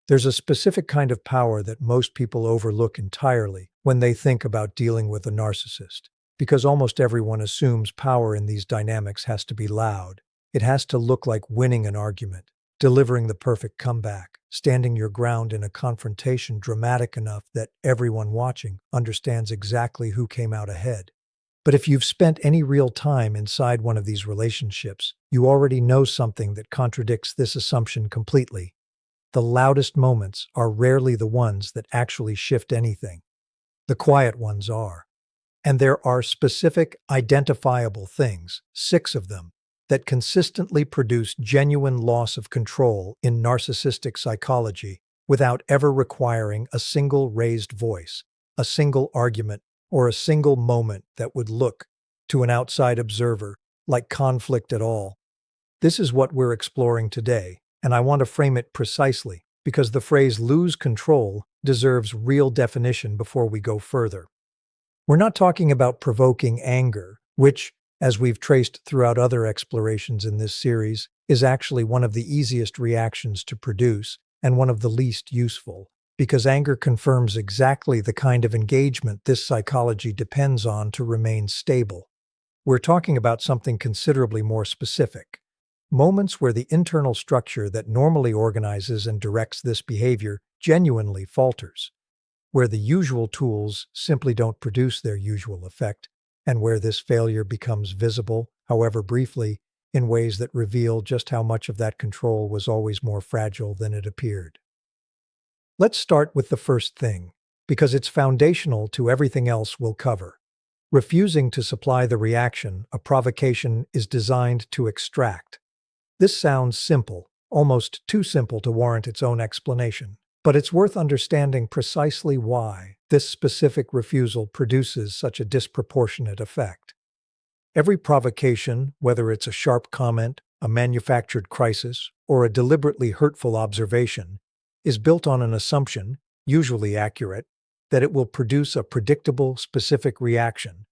There's a specific kind of power that most people overlook entirely when they think about dealing with a narcissist, because almost everyone assumes power in these dynamics has to be loud. It has to look like winning an argument, delivering the perfect comeback, standing your ground in a confrontation dramatic enough that everyone watching understands exactly who came out ahead. But if you've spent any real time inside one of these relationships, you already know something that contradicts this assumption completely. The loudest moments are rarely the ones that actually shift anything. The quiet ones are. And there are specific, identifiable things, 6 of them, that consistently produce genuine loss of control in narcissistic psychology without ever requiring a single raised voice, a single argument, or a single moment that would look, to an outside observer, like conflict at all. This is what we're exploring today, and I want to frame it precisely, because the phrase lose control deserves real definition before we go further. We're not talking about provoking anger, which, as we've traced throughout other explorations in this series, is actually one of the easiest reactions to produce and one of the least useful, because anger confirms exactly the kind of engagement this psychology depends on to remain stable. We're talking about something considerably more specific. Moments where the internal structure that normally organizes and directs this behavior genuinely falters, where the usual tools simply don't produce their usual effect, and where this failure becomes visible, however briefly, in ways that reveal just how much of that control was always more fragile than it appeared. Let's start with the first thing, because it's foundational to everything else we'll cover. Refusing to supply the reaction a provocation is designed to extract. This sounds simple, almost too simple to warrant its own explanation, but it's worth understanding precisely why this specific refusal produces such a disproportionate effect. Every provocation, whether it's a sharp comment, a manufactured crisis, or a deliberately hurtful observation, is built on an assumption, usually accurate, that it will produce a predictable, specific reaction.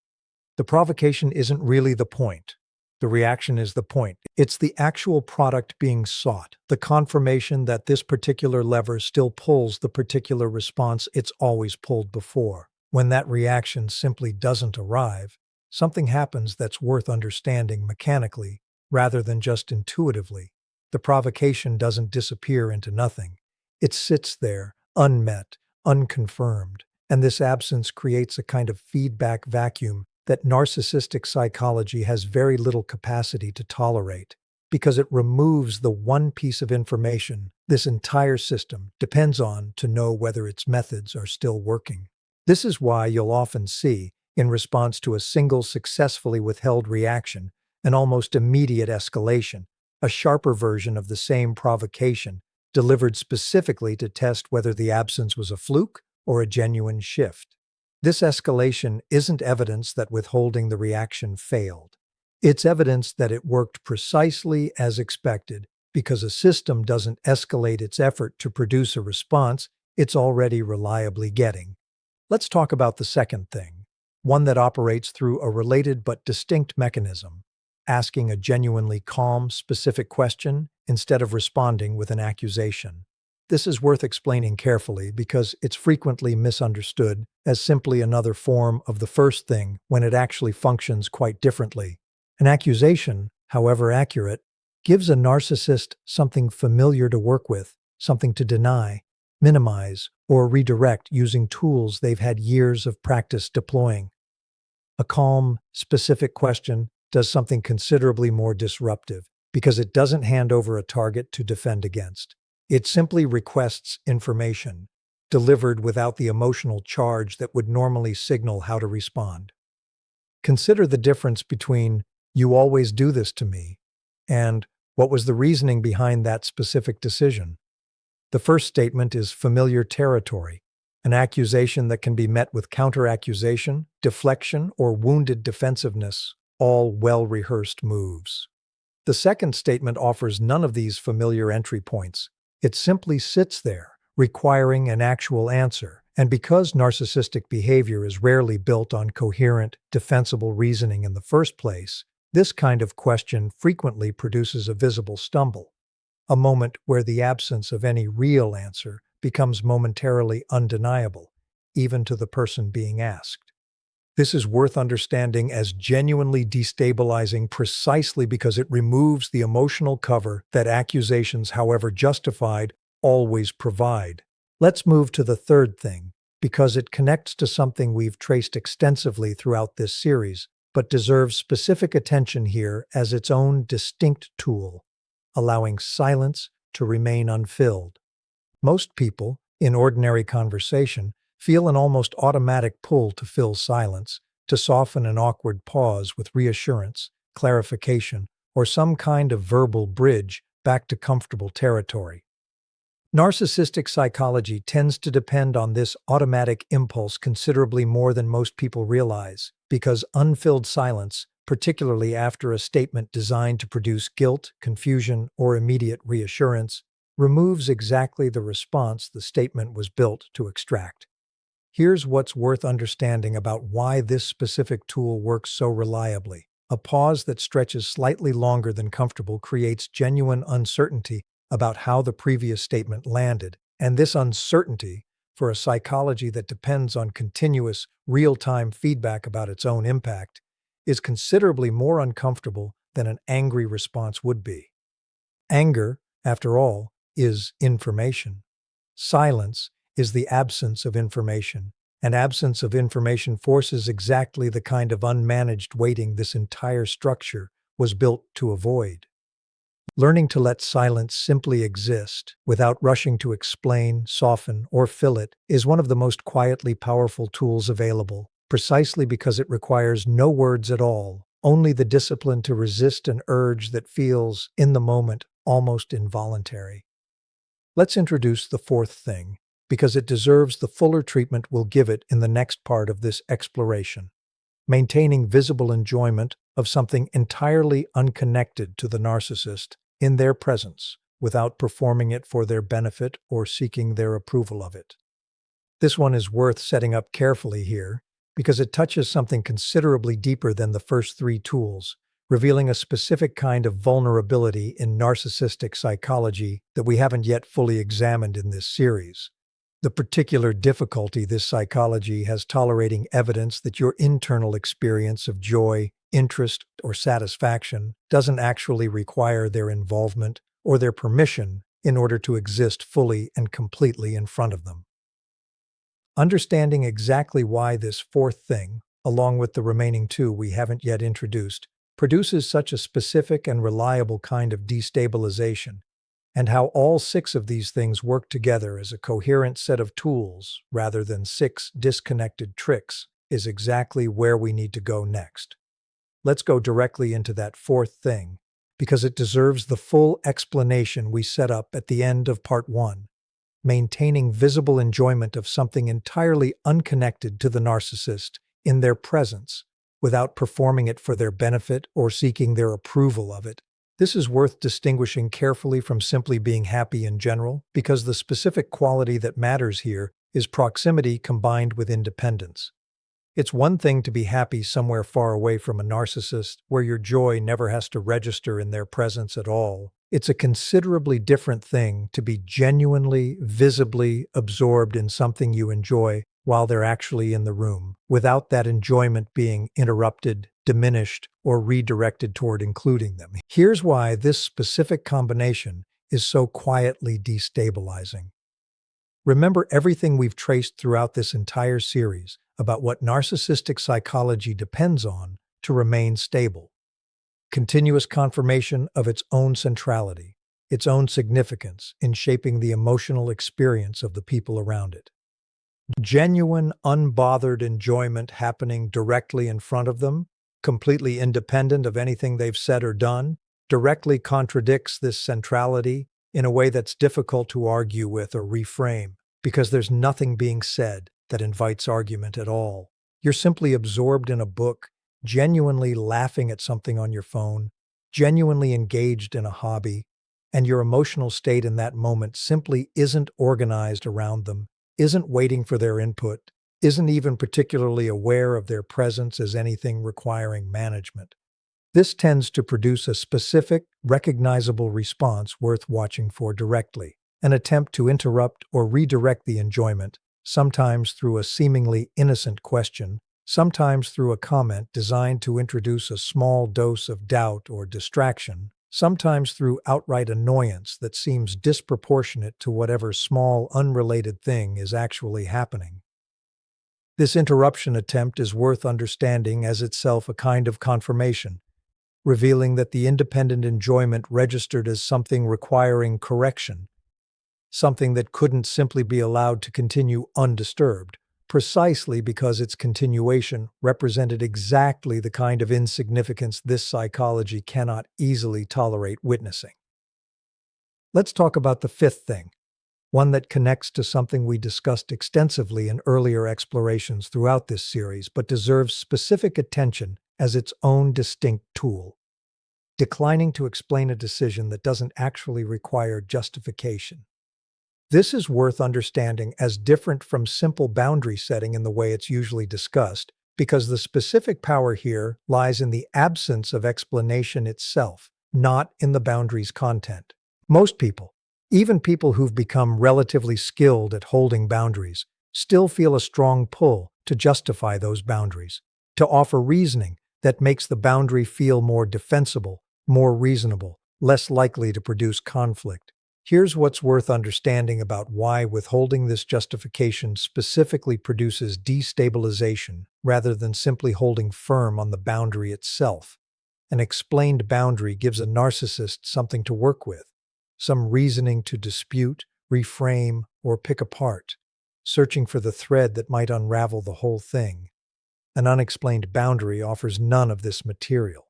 The provocation isn't really the point. The reaction is the point. It's the actual product being sought, the confirmation that this particular lever still pulls the particular response it's always pulled before. When that reaction simply doesn't arrive, something happens that's worth understanding mechanically rather than just intuitively. The provocation doesn't disappear into nothing. It sits there, unmet, unconfirmed, and this absence creates a kind of feedback vacuum that narcissistic psychology has very little capacity to tolerate, because it removes the one piece of information this entire system depends on to know whether its methods are still working. This is why you'll often see, in response to a single successfully withheld reaction, an almost immediate escalation, a sharper version of the same provocation, delivered specifically to test whether the absence was a fluke or a genuine shift. This escalation isn't evidence that withholding the reaction failed. It's evidence that it worked precisely as expected, because a system doesn't escalate its effort to produce a response it's already reliably getting. Let's talk about the second thing, one that operates through a related but distinct mechanism, asking a genuinely calm, specific question instead of responding with an accusation. This is worth explaining carefully because it's frequently misunderstood as simply another form of the first thing when it actually functions quite differently. An accusation, however accurate, gives a narcissist something familiar to work with, something to deny, minimize, or redirect using tools they've had years of practice deploying. A calm, specific question does something considerably more disruptive because it doesn't hand over a target to defend against. It simply requests information, delivered without the emotional charge that would normally signal how to respond. Consider the difference between "you always do this to me" and "what was the reasoning behind that specific decision?" The first statement is familiar territory, an accusation that can be met with counter-accusation, deflection, or wounded defensiveness, all well-rehearsed moves. The second statement offers none of these familiar entry points. It simply sits there, requiring an actual answer, and because narcissistic behavior is rarely built on coherent, defensible reasoning in the first place, this kind of question frequently produces a visible stumble. a moment where the absence of any real answer becomes momentarily undeniable, even to the person being asked. This is worth understanding as genuinely destabilizing precisely because it removes the emotional cover that accusations, however justified, always provide. Let's move to the third thing, because it connects to something we've traced extensively throughout this series, but deserves specific attention here as its own distinct tool, allowing silence to remain unfilled. Most people, in ordinary conversation, feel an almost automatic pull to fill silence, to soften an awkward pause with reassurance, clarification, or some kind of verbal bridge back to comfortable territory. Narcissistic psychology tends to depend on this automatic impulse considerably more than most people realize, because unfilled silence, particularly after a statement designed to produce guilt, confusion, or immediate reassurance, removes exactly the response the statement was built to extract. Here's what's worth understanding about why this specific tool works so reliably. A pause that stretches slightly longer than comfortable creates genuine uncertainty about how the previous statement landed, and this uncertainty, for a psychology that depends on continuous, real-time feedback about its own impact, is considerably more uncomfortable than an angry response would be. Anger, after all, is information. Silence is the absence of information, and absence of information forces exactly the kind of unmanaged waiting this entire structure was built to avoid. Learning to let silence simply exist, without rushing to explain, soften, or fill it, is one of the most quietly powerful tools available, precisely because it requires no words at all, only the discipline to resist an urge that feels, in the moment, almost involuntary. Let's introduce the fourth thing, because it deserves the fuller treatment we'll give it in the next part of this exploration. Maintaining visible enjoyment of something entirely unconnected to the narcissist in their presence, without performing it for their benefit or seeking their approval of it. This one is worth setting up carefully here, because it touches something considerably deeper than the first three tools, revealing a specific kind of vulnerability in narcissistic psychology that we haven't yet fully examined in this series. The particular difficulty this psychology has tolerating evidence that your internal experience of joy, interest, or satisfaction doesn't actually require their involvement or their permission in order to exist fully and completely in front of them. Understanding exactly why this fourth thing, along with the remaining two we haven't yet introduced, produces such a specific and reliable kind of destabilization, and how all six of these things work together as a coherent set of tools rather than six disconnected tricks, is exactly where we need to go next. Let's go directly into that fourth thing, because it deserves the full explanation we set up at the end of part 1. Maintaining visible enjoyment of something entirely unconnected to the narcissist in their presence, without performing it for their benefit or seeking their approval of it. This is worth distinguishing carefully from simply being happy in general, because the specific quality that matters here is proximity combined with independence. It's one thing to be happy somewhere far away from a narcissist, where your joy never has to register in their presence at all. It's a considerably different thing to be genuinely, visibly absorbed in something you enjoy while they're actually in the room, without that enjoyment being interrupted, diminished, or redirected toward including them. Here's why this specific combination is so quietly destabilizing. Remember everything we've traced throughout this entire series about what narcissistic psychology depends on to remain stable. Continuous confirmation of its own centrality, its own significance in shaping the emotional experience of the people around it. Genuine, unbothered enjoyment happening directly in front of them, completely independent of anything they've said or done, directly contradicts this centrality in a way that's difficult to argue with or reframe, because there's nothing being said that invites argument at all. You're simply absorbed in a book, genuinely laughing at something on your phone, genuinely engaged in a hobby, and your emotional state in that moment simply isn't organized around them, isn't waiting for their input, isn't even particularly aware of their presence as anything requiring management. This tends to produce a specific, recognizable response worth watching for directly, an attempt to interrupt or redirect the enjoyment, sometimes through a seemingly innocent question, sometimes through a comment designed to introduce a small dose of doubt or distraction, sometimes through outright annoyance that seems disproportionate to whatever small, unrelated thing is actually happening. This interruption attempt is worth understanding as itself a kind of confirmation, revealing that the independent enjoyment registered as something requiring correction, something that couldn't simply be allowed to continue undisturbed, precisely because its continuation represented exactly the kind of insignificance this psychology cannot easily tolerate witnessing. Let's talk about the fifth thing, one that connects to something we discussed extensively in earlier explorations throughout this series, but deserves specific attention as its own distinct tool: declining to explain a decision that doesn't actually require justification. This is worth understanding as different from simple boundary setting in the way it's usually discussed, because the specific power here lies in the absence of explanation itself, not in the boundary's content. Most people, even people who've become relatively skilled at holding boundaries, still feel a strong pull to justify those boundaries, to offer reasoning that makes the boundary feel more defensible, more reasonable, less likely to produce conflict. Here's what's worth understanding about why withholding this justification specifically produces destabilization rather than simply holding firm on the boundary itself. An explained boundary gives a narcissist something to work with, some reasoning to dispute, reframe, or pick apart, searching for the thread that might unravel the whole thing. An unexplained boundary offers none of this material.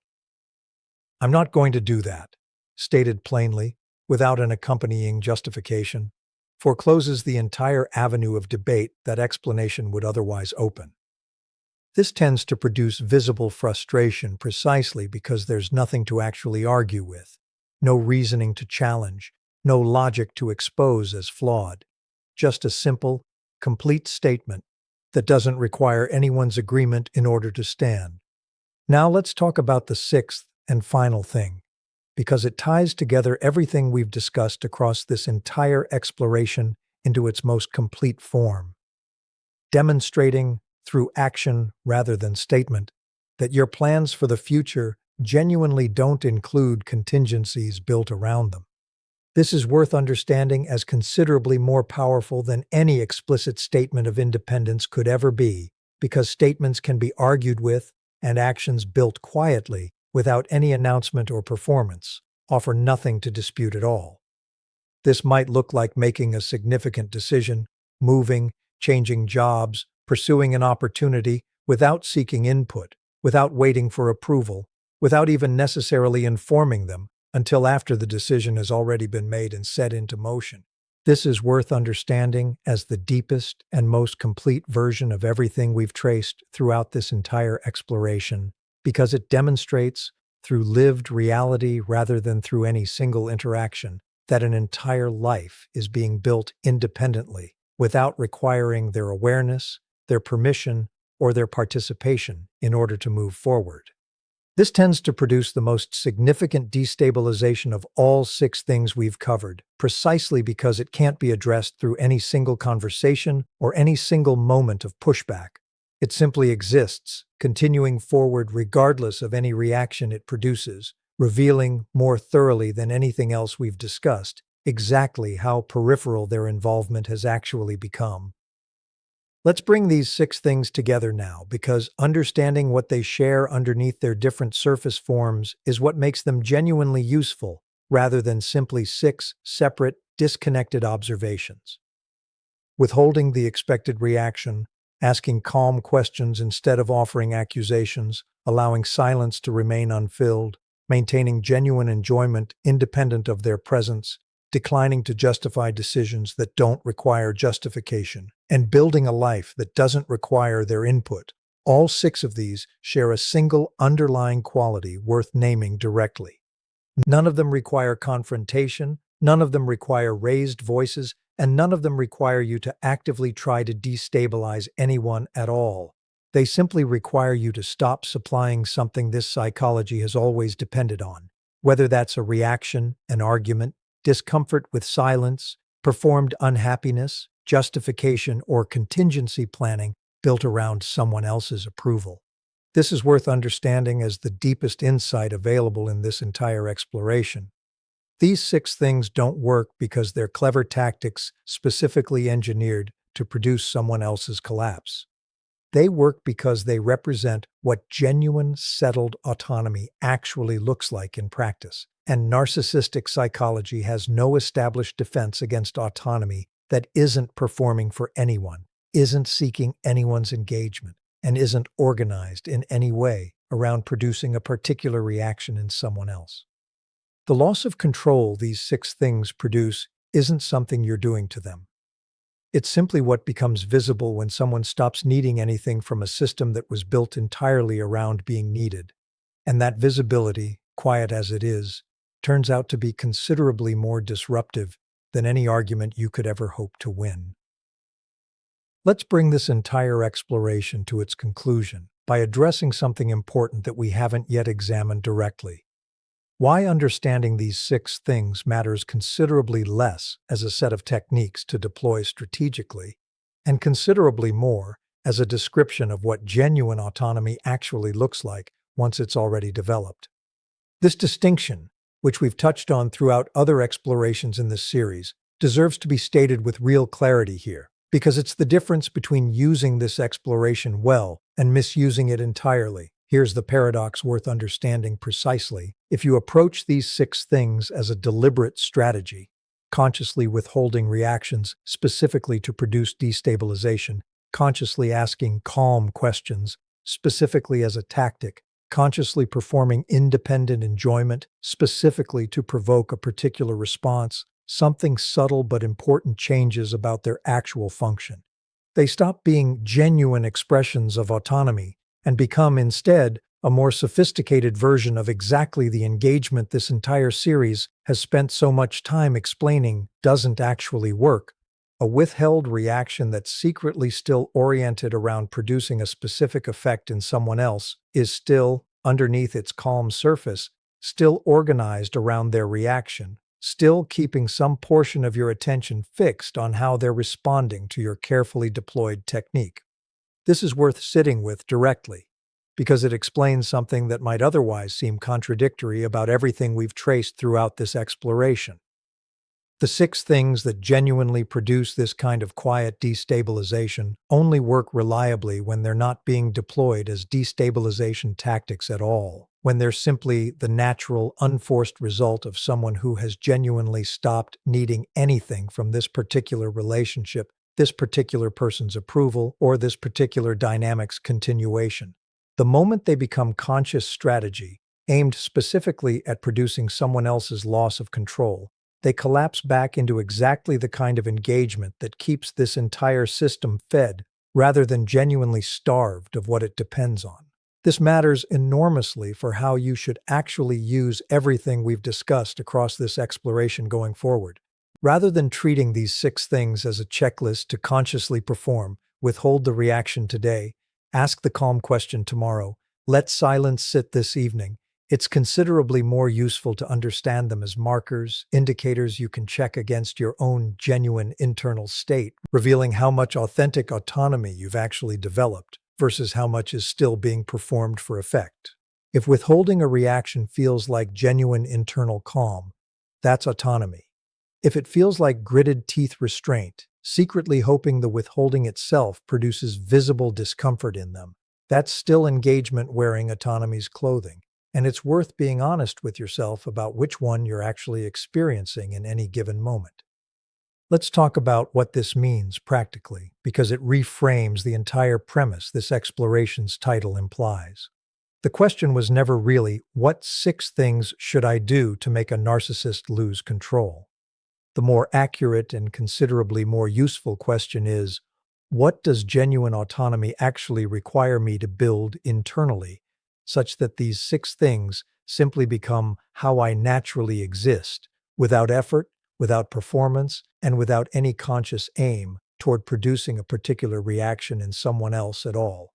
"I'm not going to do that," stated plainly, without an accompanying justification, forecloses the entire avenue of debate that explanation would otherwise open. This tends to produce visible frustration precisely because there's nothing to actually argue with, no reasoning to challenge, no logic to expose as flawed, just a simple, complete statement that doesn't require anyone's agreement in order to stand. Now let's talk about the sixth and final thing, because it ties together everything we've discussed across this entire exploration into its most complete form. Demonstrating, through action rather than statement, that your plans for the future genuinely don't include contingencies built around them. This is worth understanding as considerably more powerful than any explicit statement of independence could ever be, because statements can be argued with and actions built quietly, without any announcement or performance, offer nothing to dispute at all. This might look like making a significant decision, moving, changing jobs, pursuing an opportunity without seeking input, without waiting for approval, without even necessarily informing them until after the decision has already been made and set into motion. This is worth understanding as the deepest and most complete version of everything we've traced throughout this entire exploration, because it demonstrates, through lived reality rather than through any single interaction, that an entire life is being built independently, without requiring their awareness, their permission, or their participation in order to move forward. This tends to produce the most significant destabilization of all six things we've covered, precisely because it can't be addressed through any single conversation or any single moment of pushback. It simply exists, continuing forward regardless of any reaction it produces, revealing, more thoroughly than anything else we've discussed, exactly how peripheral their involvement has actually become. Let's bring these six things together now, because understanding what they share underneath their different surface forms is what makes them genuinely useful, rather than simply six separate, disconnected observations. Withholding the expected reaction, asking calm questions instead of offering accusations, allowing silence to remain unfilled, maintaining genuine enjoyment independent of their presence, declining to justify decisions that don't require justification, and building a life that doesn't require their input. All six of these share a single underlying quality worth naming directly. None of them require confrontation, none of them require raised voices, and none of them require you to actively try to destabilize anyone at all. They simply require you to stop supplying something this psychology has always depended on, whether that's a reaction, an argument, discomfort with silence, performed unhappiness, justification, or contingency planning built around someone else's approval. This is worth understanding as the deepest insight available in this entire exploration. These 6 things don't work because they're clever tactics specifically engineered to produce someone else's collapse. They work because they represent what genuine, settled autonomy actually looks like in practice. And narcissistic psychology has no established defense against autonomy that isn't performing for anyone, isn't seeking anyone's engagement, and isn't organized in any way around producing a particular reaction in someone else. The loss of control these 6 things produce isn't something you're doing to them. It's simply what becomes visible when someone stops needing anything from a system that was built entirely around being needed. And that visibility, quiet as it is, turns out to be considerably more disruptive than any argument you could ever hope to win. Let's bring this entire exploration to its conclusion by addressing something important that we haven't yet examined directly. Why understanding these 6 things matters considerably less as a set of techniques to deploy strategically, and considerably more as a description of what genuine autonomy actually looks like once it's already developed. This distinction, which we've touched on throughout other explorations in this series, deserves to be stated with real clarity here, because it's the difference between using this exploration well and misusing it entirely. Here's the paradox worth understanding precisely. If you approach these 6 things as a deliberate strategy, consciously withholding reactions specifically to produce destabilization, consciously asking calm questions specifically as a tactic, consciously performing independent enjoyment specifically to provoke a particular response, something subtle but important changes about their actual function. They stop being genuine expressions of autonomy and become instead a more sophisticated version of exactly the engagement this entire series has spent so much time explaining doesn't actually work. A withheld reaction that's secretly still oriented around producing a specific effect in someone else is still, underneath its calm surface, still organized around their reaction, still keeping some portion of your attention fixed on how they're responding to your carefully deployed technique. This is worth sitting with directly, because it explains something that might otherwise seem contradictory about everything we've traced throughout this exploration. The 6 things that genuinely produce this kind of quiet destabilization only work reliably when they're not being deployed as destabilization tactics at all, when they're simply the natural, unforced result of someone who has genuinely stopped needing anything from this particular relationship, this particular person's approval, or this particular dynamic's continuation. The moment they become conscious strategy, aimed specifically at producing someone else's loss of control, they collapse back into exactly the kind of engagement that keeps this entire system fed rather than genuinely starved of what it depends on. This matters enormously for how you should actually use everything we've discussed across this exploration going forward. Rather than treating these 6 things as a checklist to consciously perform, withhold the reaction today, ask the calm question tomorrow, let silence sit this evening, it's considerably more useful to understand them as markers, indicators you can check against your own genuine internal state, revealing how much authentic autonomy you've actually developed versus how much is still being performed for effect. If withholding a reaction feels like genuine internal calm, that's autonomy. If it feels like gritted teeth restraint, secretly hoping the withholding itself produces visible discomfort in them, that's still engagement wearing autonomy's clothing. And it's worth being honest with yourself about which one you're actually experiencing in any given moment. Let's talk about what this means practically, because it reframes the entire premise this exploration's title implies. The question was never really, what 6 things should I do to make a narcissist lose control? The more accurate and considerably more useful question is, what does genuine autonomy actually require me to build internally, such that these 6 things simply become how I naturally exist, without effort, without performance, and without any conscious aim toward producing a particular reaction in someone else at all?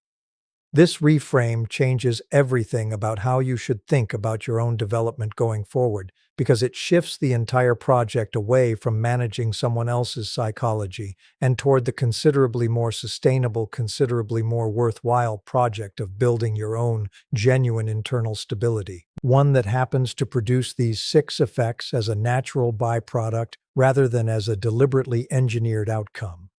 This reframe changes everything about how you should think about your own development going forward, because it shifts the entire project away from managing someone else's psychology and toward the considerably more sustainable, considerably more worthwhile project of building your own genuine internal stability. One that happens to produce these 6 effects as a natural byproduct rather than as a deliberately engineered outcome.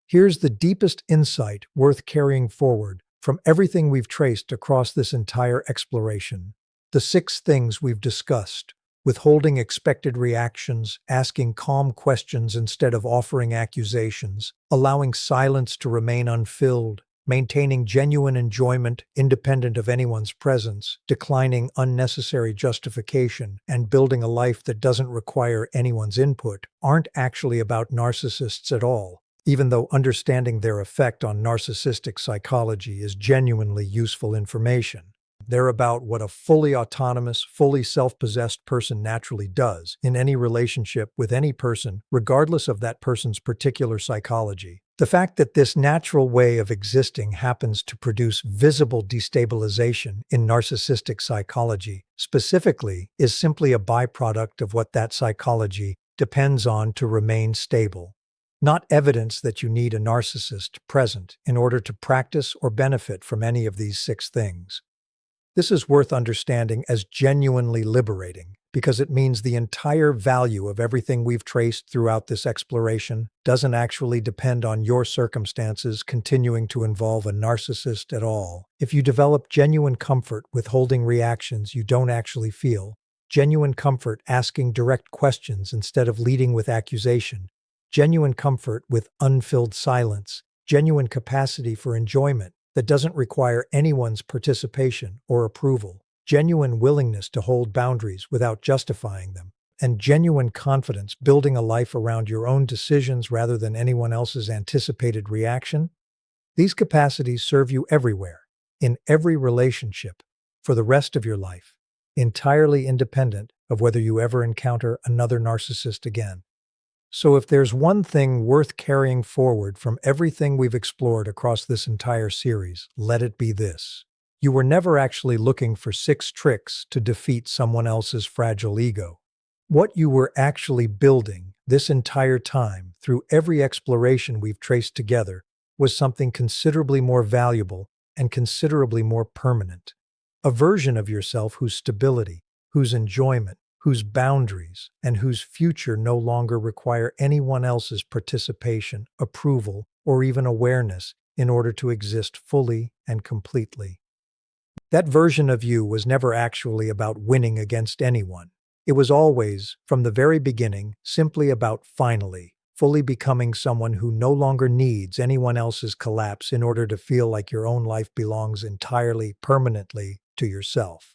Here's the deepest insight worth carrying forward from everything we've traced across this entire exploration. The 6 things we've discussed: withholding expected reactions, asking calm questions instead of offering accusations, allowing silence to remain unfilled, maintaining genuine enjoyment independent of anyone's presence, declining unnecessary justification, and building a life that doesn't require anyone's input, aren't actually about narcissists at all, even though understanding their effect on narcissistic psychology is genuinely useful information. They're about what a fully autonomous, fully self-possessed person naturally does in any relationship with any person, regardless of that person's particular psychology. The fact that this natural way of existing happens to produce visible destabilization in narcissistic psychology, specifically, is simply a byproduct of what that psychology depends on to remain stable. Not evidence that you need a narcissist present in order to practice or benefit from any of these 6 things. This is worth understanding as genuinely liberating, because it means the entire value of everything we've traced throughout this exploration doesn't actually depend on your circumstances continuing to involve a narcissist at all. If you develop genuine comfort with holding reactions you don't actually feel, genuine comfort asking direct questions instead of leading with accusation, genuine comfort with unfilled silence, genuine capacity for enjoyment that doesn't require anyone's participation or approval, genuine willingness to hold boundaries without justifying them, and genuine confidence building a life around your own decisions rather than anyone else's anticipated reaction, these capacities serve you everywhere, in every relationship, for the rest of your life, entirely independent of whether you ever encounter another narcissist again. So if there's one thing worth carrying forward from everything we've explored across this entire series, let it be this: you were never actually looking for 6 tricks to defeat someone else's fragile ego. What you were actually building this entire time, through every exploration we've traced together, was something considerably more valuable and considerably more permanent. A version of yourself whose stability, whose enjoyment, whose boundaries, and whose future no longer require anyone else's participation, approval, or even awareness in order to exist fully and completely. That version of you was never actually about winning against anyone. It was always, from the very beginning, simply about finally, fully becoming someone who no longer needs anyone else's collapse in order to feel like your own life belongs entirely, permanently to yourself.